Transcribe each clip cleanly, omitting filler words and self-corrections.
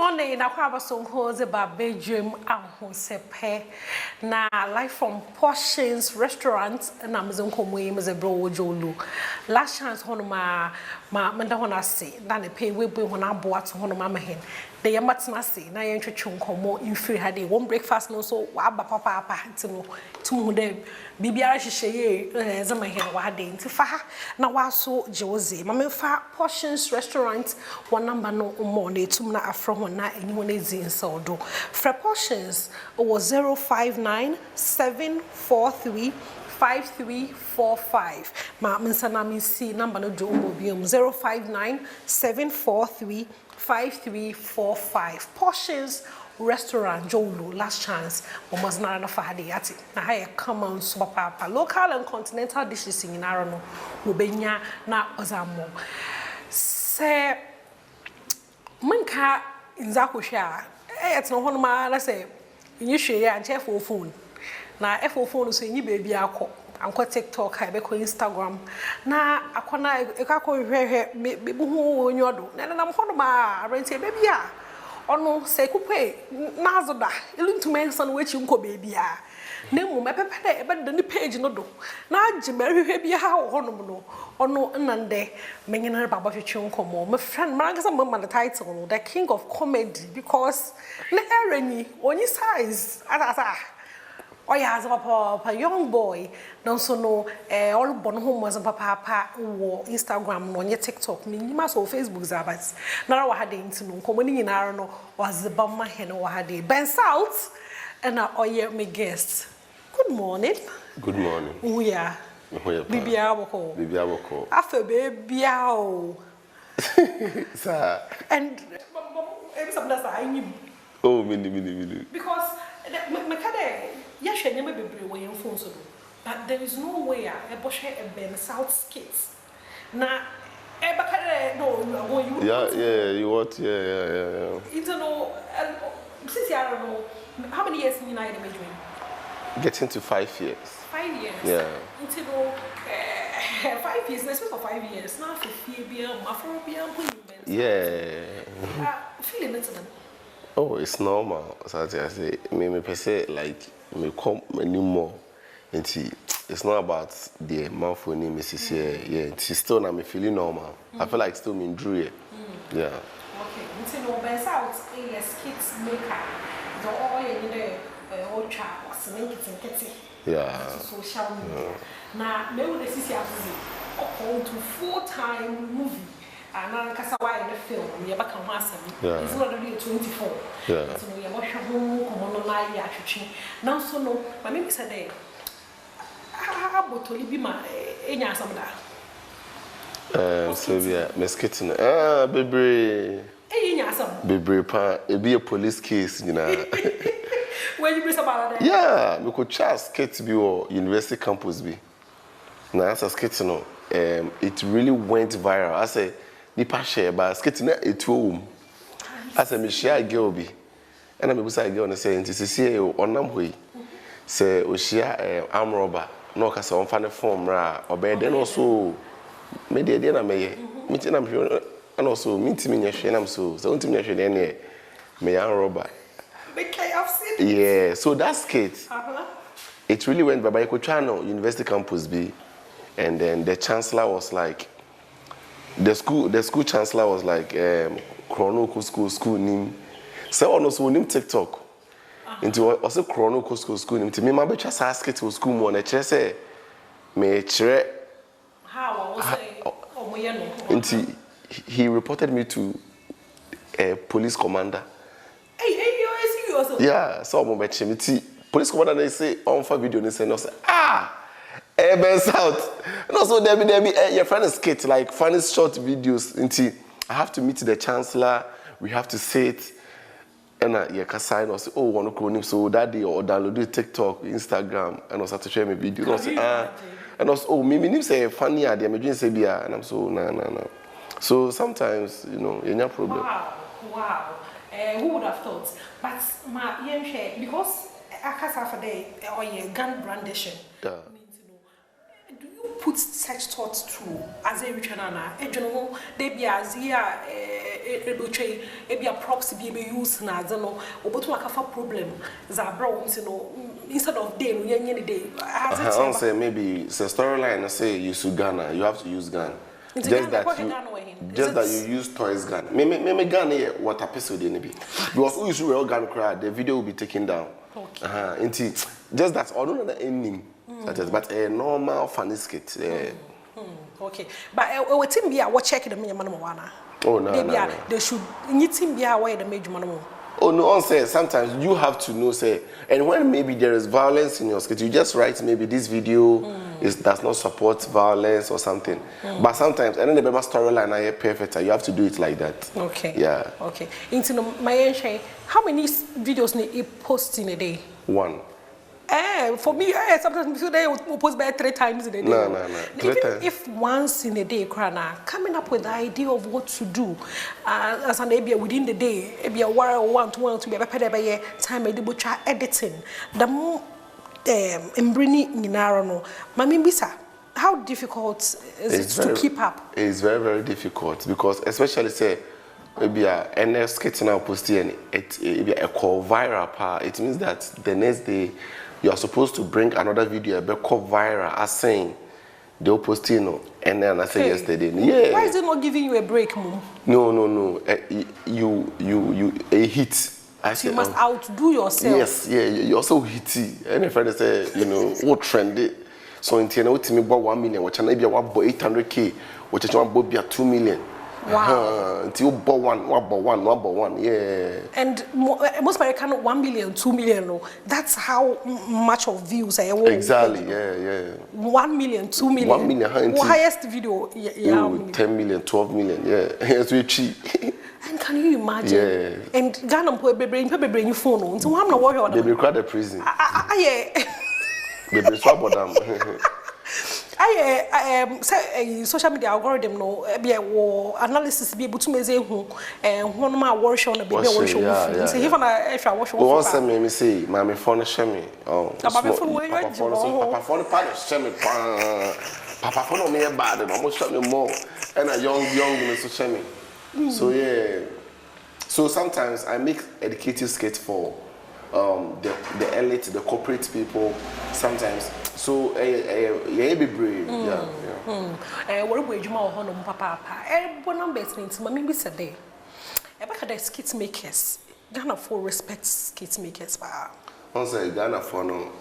morning, I have some calls about Badwam Ahosepe. Na live from Portions Restaurant, and I'm going to come as a bro Jolu. Last chance, Honoma, Manda Honasi, then the pay will be when I bought Honoma hen. They are much massy, na yen chun komo in free had one breakfast no so waba papa to them. Bibia she zama hen wade nti fa na waso Jose. Mama fa Portions Restaurant one number no more na tum na afro ho na enyi na zin so do. Fra Portions was 059 743 5345. Ma mensana mi see number no do obium 059 743 5345. Portions Restaurant Jolu last chance almost not enough hadi ati na higher common super papa local and continental dishes in Arano ubenya na ozamo se manka inzako sha et no hono ma na se nyi hwe ya nche phone na phone so nyi baby akọ anko TikTok ha be ko Instagram na akona ekakọ hwehwe be hu onyodo na na hono ma rent baby a ono se kupe nazoda iluntume san wechi nko baby a na mu mepepe na ebe de page no do na agimehwe bia ha honom no ono nnande menyina baba hwetwe nkomo my friend marangasa mama the title no the king of comedy because na ereni onyi size asa oya as papa young boy no so no all born home was papa wo Instagram no nye TikTok me nyima so Facebook zabas na wa hade ntino nkomo ni nyina no was the bama he no wa hade Ben South and oye me guest. Good morning. Good morning. Uya. Bibia woko. Bibia woko. Afa bebia o. Sir. And something that's I oh, mini. Because my kade yahwe nyame bebre wo yen phone so do. But there is no way a bohwe a Ben South skits. Na kade no you Yeah, you what? Yeah. You know since I don't know how many years in United Major? Getting to 5 years. 5 years. Yeah. Until 5 years, let's for 5 years. Now for fear, yeah. Feeling it then. Oh, it's normal. So I say, me per se like me come anymore. It's not about the amount for name is here. Yeah, it's still not me feeling normal. I feel like still me drew it. Yeah. Okay. Until Ben South a skits maker. The all in the old trap was making yeah. Social media. Now, maybe this is to full-time movie. And now, because I in the film, we are back on it's not really 24. Yeah. So we are watching home, come on, now, so no, but maybe said, how about to be my any some that? So yeah, Miss Kitten, baby. Baby, it be a police case, you know. When you bring about that? Yeah, we could just skate be or university campus be. Now as a skate no, it really went viral. I say, nipa share, but skating it home. I say, me share girl be, and I'm beside girl and say, "Into see on them way." Say, "We share arm robber." No, cause on find a form ra. Or be then also, me the idea na me. Meeting am here, and also meeting me share am so. So meeting me share then me arm robber. Yeah, so that skate, it really went by Channel University Campus B, and then the chancellor was like, the school chancellor was like, Chrono school name. So also name TikTok. Into also Chrono school name. To me, my just ask it to school more. And I say, me chere. How was it? He reported me to a police commander. Yeah, so I'm going to police commander they say on for video they say no say Ben South. And also there be your friend is skate like funny short videos until I have to meet the chancellor, we have to sit and you can sign or say oh want to call him so that day or download TikTok, Instagram and also to share my video. And also and also oh me say funny idea me doing say bia and I'm so no. So sometimes you know any problem. Wow. Who would have thought? But my young share because I can't have a day or a gun brandishing. Yeah. Do you put such thoughts to as a richanana they be as here a props be used na no obotu akafa problem za bro instead of day any day I say maybe it's a storyline. I say you use Ghana, you have to use gun. Just that you use toys gun. Me gun here what episode any be because who use real gun cry the video will be taken down. Okay. Just that I don't know the ending. But a normal funny skit. Okay. But what team be what check the minimum one? Oh no. They should need team be away the major man. Oh no, on say sometimes you have to know say, and when maybe there is violence in your skit, you just write maybe this video does not support violence or something. But sometimes, and then the Bema storyline are perfect. You have to do it like that. Okay. Yeah. Okay. Into my how many videos you post in a day? One. For me, sometimes they will post by 3 times in a day. No. Even if once in a day, coming up with the idea of what to do as an area within the day, maybe a one to be a better time editing. The more bringing in Arano, Mami Bisa, how difficult is it to keep up? It's very, very difficult because, especially say, maybe a skit now posting it be a call viral. It means that the next day you are supposed to bring another video a call viral as saying they'll post and then I say yesterday. Yeah. Why is it not giving you a break, Mom? No. You a hit. So you must outdo yourself. Yes, yeah. You're so hitty. And if I say, what trendy. So in Tiana, what me bought 1 million, which I maybe I want 800K, which I want bought 2 million. Wow. Until you bought one, yeah. And most American 1 million, 2 million, no. That's how much of views I want. Exactly, yeah. 1 million, 2 million. 1 million, highest video, 10 million, 12 million, yeah. It's very cheap. And can you imagine? Yeah. And Ghana bring phone. So I'm not worried. They be crowd the prison. Yeah. They be swap them. Say social media algorithm no be analysis be able to measure who one ma wash on the baby wash on. So even if I wash on. One say me say my phone share me. Oh. Papa phone share me. Papa phone me bad. I'm share me more. And a young me so share me. So yeah. So sometimes I make educative skits for the elite, the corporate people. Sometimes. So yeah, be brave. Yeah. What we do more honor papa. One number is me be said there. About the skit makers. Ghana for respect skit makers. Once Ghana for no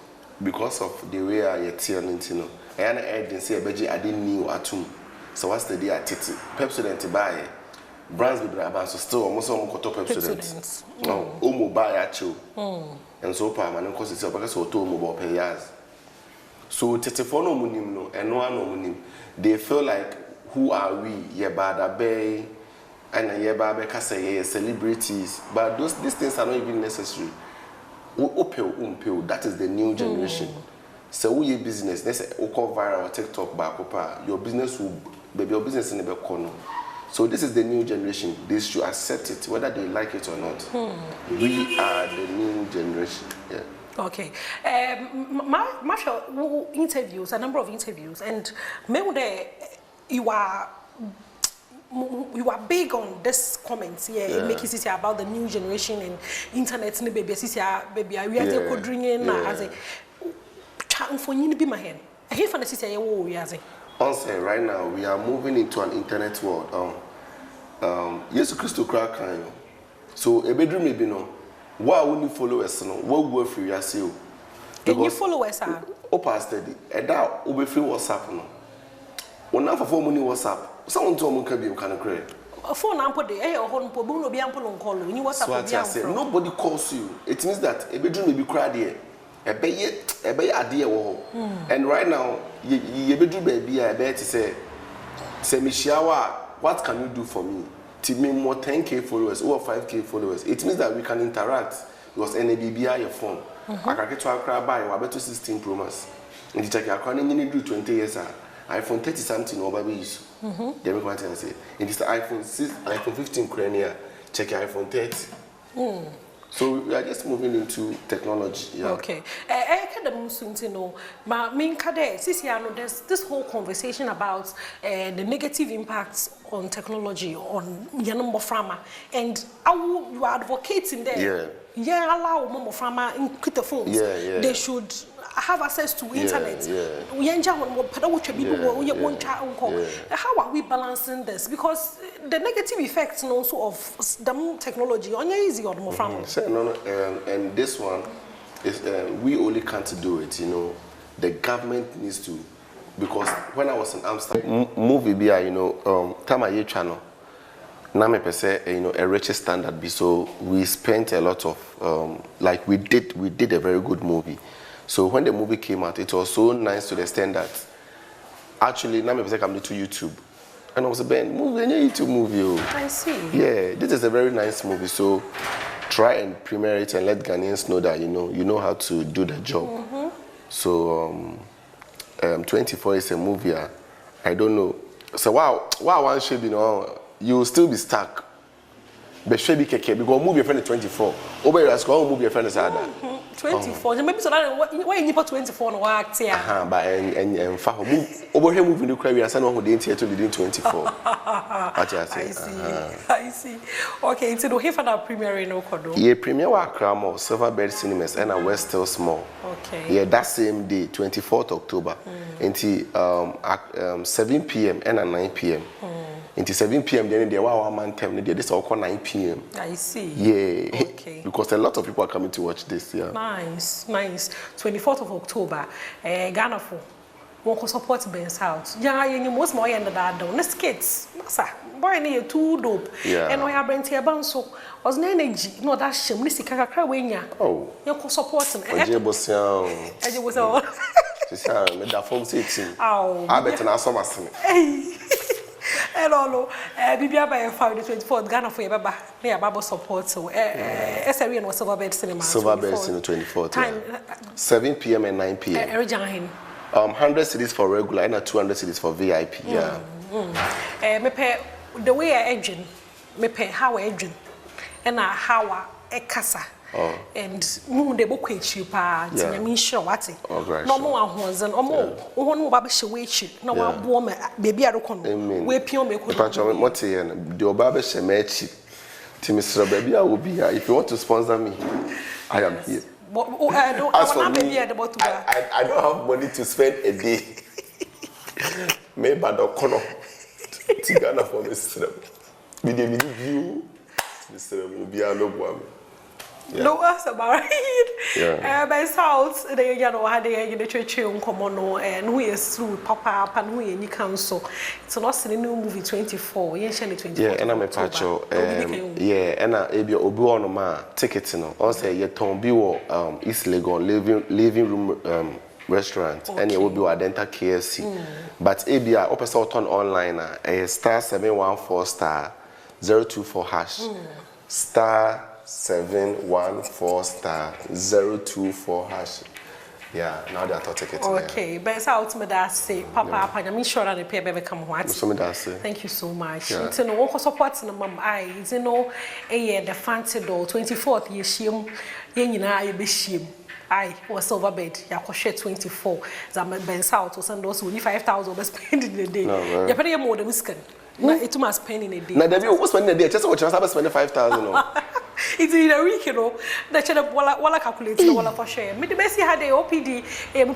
because of the way I tear into I didn't say I didn't know atum. So what's the day I titi? Pep student buy brands be brand so still almost top students. No, omo buy actual. And so pa man cause it's because so to omo pay years. So Tetefono munim no and no munim. They feel like who are we? Yebada bay and yebaba say celebrities. But these things are not even necessary. That is the new generation. So we business, let's say oko viral or TikTok back your business will baby your business in the corner. So this is the new generation. They should accept it, whether they like it or not. We are the new generation. Yeah. Okay. Marshall, interviews, a number of interviews, and maybe you are big on this comments here. Yeah. Make it about the new generation and internet. Baby, baby, we are coding as a chat for you to be my hand. I hear from the sister. Honestly, right now we are moving into an internet world. Yes, Crystal crack. So a bedroom maybe no. Why would you follow us? No, what work for you? See, you follow us? Opa steady. That will be free WhatsApp. No, one for 4 money WhatsApp. Someone told me can be kind of great. A phone ample day or home for no be ample on call. You WhatsApp. Nobody calls you. It means that a bedroom may be crowded here. A bay idea. And right now, you bedroom baby. I bet to say Mishawa, what can you do for me? To me more 10K followers or 5K followers. It means that we can interact because NABBI your phone. I can get to a buy or better 16 Pro Max. And you check your account and you do 20 years. iPhone 30 something over use. They make what I say. It is the iPhone 6, iPhone 15 crania. Check your iPhone 30. So we are just moving into technology. Yeah. Okay. There's this whole conversation about the negative impacts on technology on young Frama, and you are advocating there. Yeah, allow Momo Frama in the phones. Yeah. They should have access to internet. How are we balancing this? Because the negative effects also of the technology on your easy or more from. And this one is we only can't do it. You know, the government needs to, because when I was in Amsterdam, movie BI, you know, Tamaye channel. Now me say, you know, a richer standard be, so we spent a lot of like we did a very good movie. So when the movie came out, it was so nice to the extent that actually now me say come to YouTube, and I was like, Ben, movie, any YouTube movie. Oh. I see. Yeah, this is a very nice movie. So try and premiere it and let Ghanaians know that you know how to do the job. So 24 is a movie. I don't know. So wow, one should be you will still be stuck. But should be keke because movie your friend is 24. Over your ask movie your friend is harder. 24. Maybe so that why you put 24 no act here. But and fa move over here movie no cry we answer no ho dey to be 24. I see. Okay, so do he for that premiere no kodo? Yeah, premiere wa Accra Silverbird Cinemas and West Hill Mall. Okay. Yeah, that same day, 24th October. Until 7 p.m. and 9 p.m. Until 7 p.m. then there were 1 time this all call 9 p.m. I see. Yeah. Okay. Because a lot of people are coming to watch this. Yeah. Nice. 24th of October. Ghana for won't support Ben's house. Yeah, you most more end that down. Let's kids. Boy, need too dope. Yeah. And we are bringing here banso. Was no energy. No, that shame. Listen, kaka wenya. Oh. You can support him. Oje bosia. Oje bosia. Sisa me da form 16. Oh. I bet na so masene. Hello, Bibia by 24th Ghana for your baba. Near Baba support so SRE and Silverbird Cinema. Silverbird Cinema 24th. Time 7 p.m. and 9 p.m. 100 cedis for regular and 200 cedis for VIP. Yeah. Me pay the way I engine. Me pay how I engine. And how I casa. And moon the book which you pa me sure what it. No more and one baba she wait no one woman baby I don't we pion me could patch on what the baba she mechi Mr. Baby I will be here if you want to sponsor me. I am here. I don't have money to spend a day. Maybe I don't know. Tigana for Mr. We didn't view Mr. will be a low woman. No, us about it. By South, they had the church in common and who is through Papa and who in the council. It's not in the new movie 24, usually 24. Yeah, and I'm a patcho. Yeah, and I be Obuano ma tickets. Also, you don't be East Legon living room restaurant, and it will be Adenta KFC. But ABI opposite on online, star 714 star 024 hash star 714 star 024 hash. Yeah, now they are taking it. Okay, but it's out to that say, Papa, I'm sure that the paper come what. Thank you so much. It's no one support no mom. It's no the fancy door 24th year shim. I be shim. I was Silverbird. Ya share 24. Zam Ben South or send those only 5,000 spend in a day. You pay more than miskin. It must spend in a day. Now, Debbie, what's spending a day? Just what you have spending 5,000. It's in a week, you know. The channel wala calculate the wala for share. Me the best had the OPD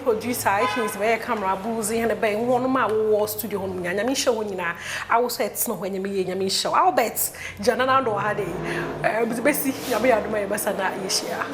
producer. He's very camera boozy and a bang one my war studio home. Nyami show when you I was say it's not when you me nyami show. I'll bet Janana do had the best yami adu my best na year.